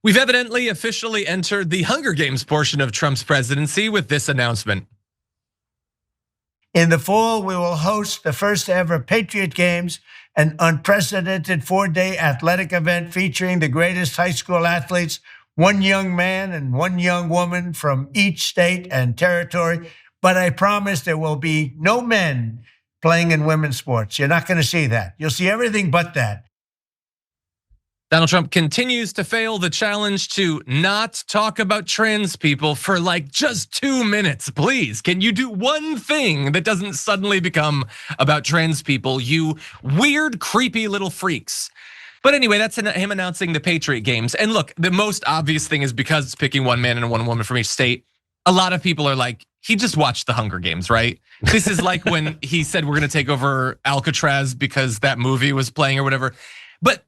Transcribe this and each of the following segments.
We've evidently officially entered the Hunger Games portion of Trump's presidency with this announcement. In the fall, we will host the first ever Patriot Games, an unprecedented 4-day athletic event featuring the greatest high school athletes, one young man and one young woman from each state and territory. But I promise there will be no men playing in women's sports. You're not going to see that. You'll see everything but that. Donald Trump continues to fail the challenge to not talk about trans people for like just 2 minutes. Please, can you do one thing that doesn't suddenly become about trans people, you weird, creepy little freaks? But anyway, that's him announcing the Patriot Games. And look, the most obvious thing is because it's picking one man and one woman from each state, a lot of people are like, he just watched the Hunger Games, right? This is like when he said we're gonna take over Alcatraz because that movie was playing or whatever.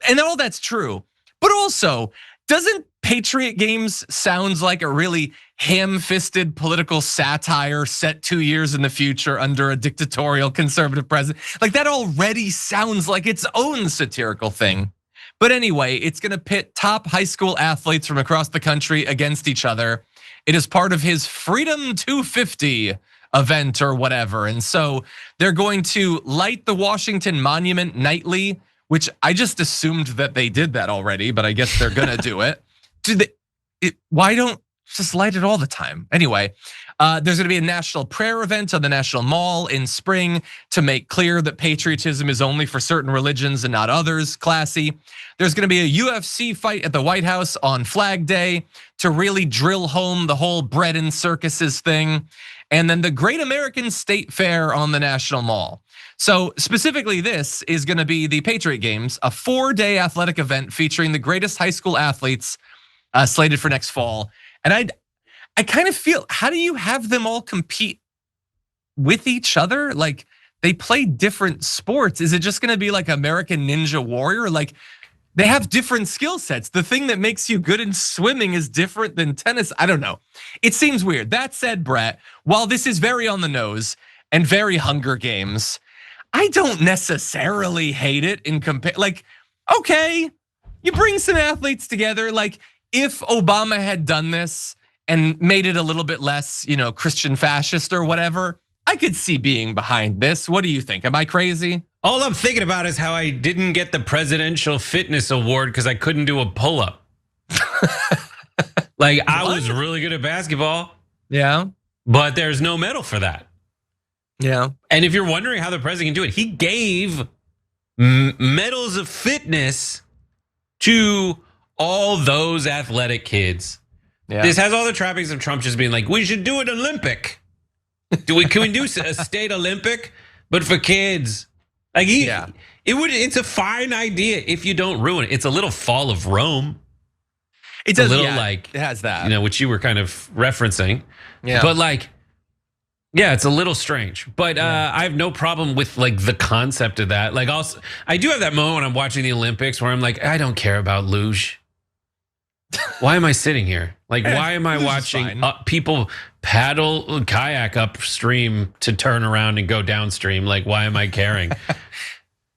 And all that's true, but also, doesn't Patriot Games sounds like a really ham-fisted political satire set 2 years in the future under a dictatorial conservative president? Like that already sounds like its own satirical thing. But anyway, it's gonna pit top high school athletes from across the country against each other. It is part of his Freedom 250 event or whatever. And so they're going to light the Washington Monument nightly, which I just assumed that they did that already, but I guess they're gonna do it. Why don't just light it all the time? Anyway, there's gonna be a national prayer event on the National Mall in spring to make clear that patriotism is only for certain religions and not others. Classy. There's gonna be a UFC fight at the White House on Flag Day to really drill home the whole bread and circuses thing. And then the Great American State Fair on the National Mall. So specifically, this is gonna be the Patriot Games, a 4-day athletic event featuring the greatest high school athletes slated for next fall. And I kind of feel, how do you have them all compete with each other? Like they play different sports. Is it just gonna be like American Ninja Warrior? Like they have different skill sets. The thing that makes you good in swimming is different than tennis. I don't know. It seems weird. That said, Brett, while this is very on the nose and very Hunger Games, I don't necessarily hate it in compare. Like, okay, you bring some athletes together. Like, if Obama had done this and made it a little bit less, Christian fascist or whatever, I could see being behind this. What do you think? Am I crazy? All I'm thinking about is how I didn't get the Presidential Fitness Award because I couldn't do a pull-up. Like, I was really good at basketball. Yeah. But there's no medal for that. Yeah. And if you're wondering how the president can do it, he gave medals of fitness to all those athletic kids. Yeah. This has all the trappings of Trump just being like, we should do an Olympic. Can we do a state Olympic, but for kids? Like it's a fine idea if you don't ruin it. It's a little Fall of Rome. It's a little like it has that, which you were kind of referencing. Yeah. But like, yeah, it's a little strange, but I have no problem with like the concept of that. Like also, I do have that moment when I'm watching the Olympics where I'm like, I don't care about luge. Why am I sitting here? Like, why am I watching people paddle kayak upstream to turn around and go downstream? Like, why am I caring?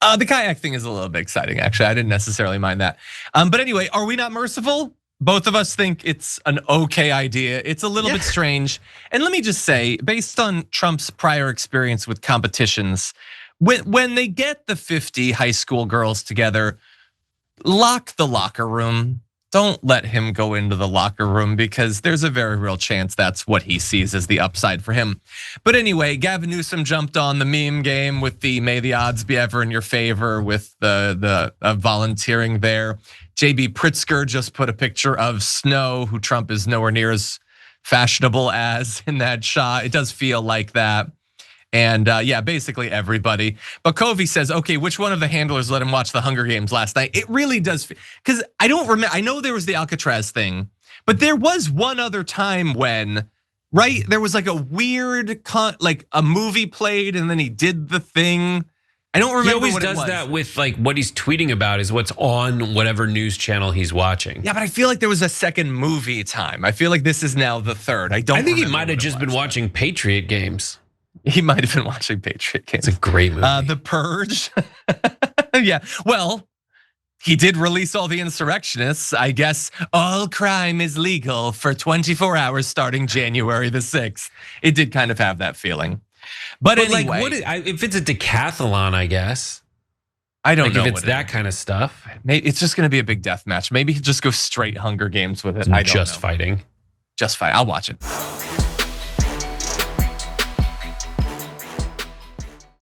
The kayak thing is a little bit exciting, actually. I didn't necessarily mind that. But anyway, are we not merciful? Both of us think it's an okay idea. It's a little bit strange. And let me just say, based on Trump's prior experience with competitions, when they get the 50 high school girls together, lock the locker room. Don't let him go into the locker room because there's a very real chance that's what he sees as the upside for him. But anyway, Gavin Newsom jumped on the meme game with the may the odds be ever in your favor with the volunteering there. JB Pritzker just put a picture of Snow, who Trump is nowhere near as fashionable as in that shot. It does feel like that. And yeah, basically everybody. But Covey says, okay, which one of the handlers let him watch the Hunger Games last night? It really does, because I don't remember. I know there was the Alcatraz thing, but there was one other time when, right? There was like a weird, like a movie played and then he did the thing. I don't remember. He always does that with like what he's tweeting about is what's on whatever news channel he's watching. Yeah, but I feel like there was a second movie time. I feel like this is now the third. I think he might have just been watching Patriot Games. He might have been watching Patriot Games. It's a great movie. The Purge. Yeah, well, He did release all the insurrectionists. I guess all crime is legal for 24 hours starting January the 6th. It did kind of have that feeling. But anyway, if it's a decathlon, I guess. I don't know if it's that kind of stuff. Maybe it's just going to be a big death match. Maybe he'll just go straight Hunger Games with it. I don't know. Fighting. Just fight. I'll watch it.